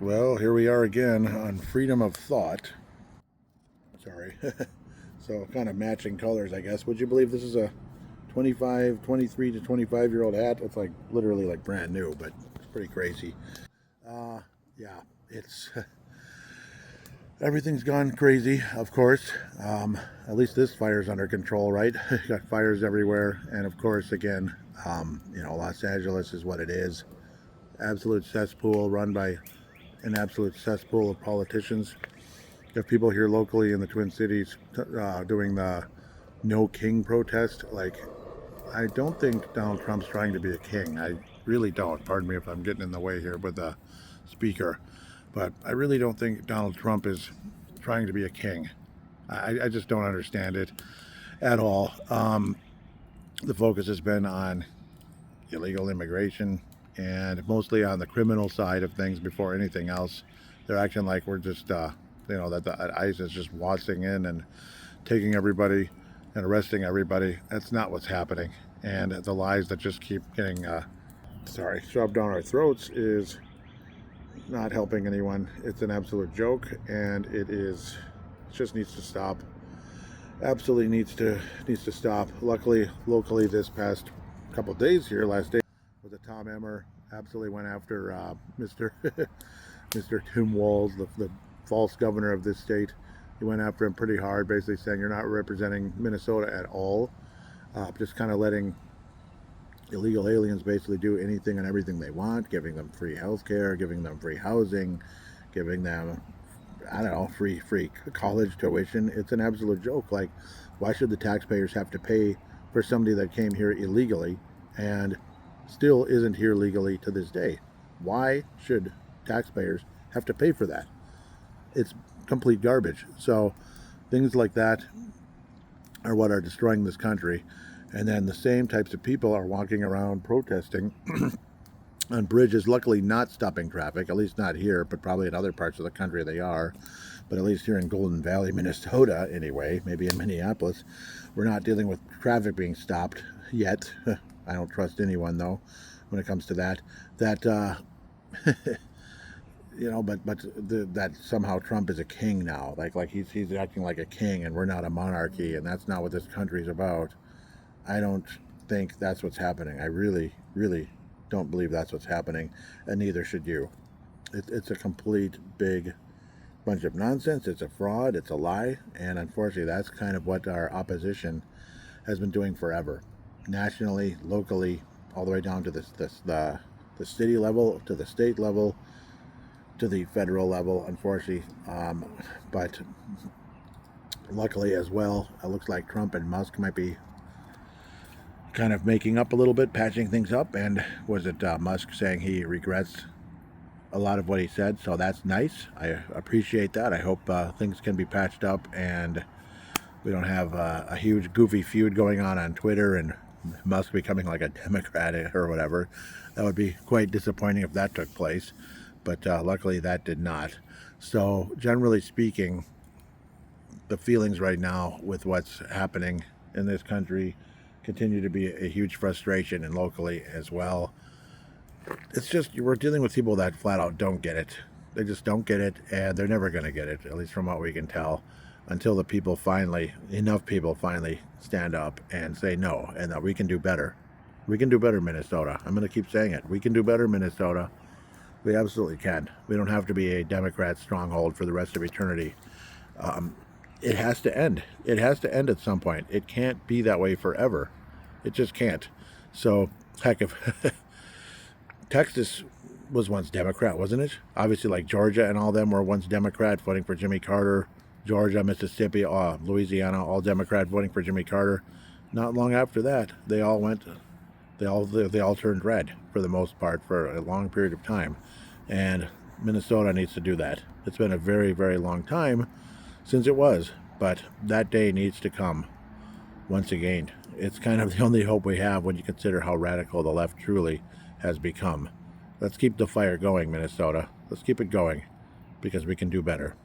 Well, here we are again on freedom of thought. Sorry. So kind of matching colors, I guess. Would you believe this is a 23 to 25-year-old hat? It's like literally like brand new, but it's pretty crazy. Yeah, it's everything's gone crazy, of course. At least this fire's under control, right? Got fires everywhere, and of course, again, Los Angeles is what it is. Absolute cesspool run by an absolute cesspool of politicians. You have people here locally in the Twin Cities doing the No King protest. Like, I don't think Donald Trump's trying to be a king. I really don't. Pardon me if I'm getting in the way here with the speaker. But I really don't think Donald Trump is trying to be a king. I just don't understand it at all. The focus has been on illegal immigration and mostly on the criminal side of things before anything else. They're acting like we're just, that the ICE is just waltzing in and taking everybody and arresting everybody. That's not what's happening. And the lies that just keep getting, shoved down our throats is not helping anyone. It's an absolute joke, and it just needs to stop. Absolutely needs to stop. Luckily, locally, this past couple of days here, last day, was a Tom Emmer absolutely went after Mr. Mr. Tim Walz, the false governor of this state. He went after him pretty hard, basically saying you're not representing Minnesota at all. Just kind of letting illegal aliens basically do anything and everything they want, giving them free health care, giving them free housing, giving them, free college tuition. It's an absolute joke. Like, why should the taxpayers have to pay for somebody that came here illegally and still isn't here legally to this day? Why should taxpayers have to pay for that? It's complete garbage. So things like that are what are destroying this country. And then the same types of people are walking around protesting on bridges, luckily not stopping traffic, at least not here, but probably in other parts of the country they are. But at least here in Golden Valley, Minnesota, anyway, maybe in Minneapolis, we're not dealing with traffic being stopped yet. I don't trust anyone, though, when it comes to that. That that somehow Trump is a king now. Like he's acting like a king, and we're not a monarchy, and that's not what this country's about. I don't think that's what's happening. I really, really don't believe that's what's happening, and neither should you. It's a complete big bunch of nonsense. It's a fraud. It's a lie, and unfortunately, that's kind of what our opposition has been doing forever, nationally, locally, all the way down to the city level, to the state level, to the federal level. Unfortunately, but luckily as well, it looks like Trump and Musk might be kind of making up a little bit, patching things up. And was it Musk saying he regrets a lot of what he said? So that's nice. I appreciate that. I hope things can be patched up and we don't have a huge goofy feud going on Twitter and Musk becoming like a Democrat or whatever. That would be quite disappointing if that took place. But luckily that did not. So generally speaking, the feelings right now with what's happening in this country continue to be a huge frustration, and locally as well. It's just, we're dealing with people that flat out don't get it. They just don't get it, and they're never going to get it, at least from what we can tell, until enough people finally stand up and say no, and that we can do better. We can do better, Minnesota. I'm going to keep saying it. We can do better, Minnesota. We absolutely can. We don't have to be a Democrat stronghold for the rest of eternity. It has to end. It has to end at some point. It can't be that way forever. It just can't. So, heck, if Texas was once Democrat, wasn't it? Obviously, like Georgia and all them were once Democrat, voting for Jimmy Carter. Georgia, Mississippi, Louisiana, all Democrat, voting for Jimmy Carter. Not long after that, they all turned red for the most part for a long period of time. And Minnesota needs to do that. It's been a very, very long time since it was, but that day needs to come once again. It's kind of the only hope we have when you consider how radical the left truly has become. Let's keep the fire going, Minnesota. Let's keep it going, because we can do better.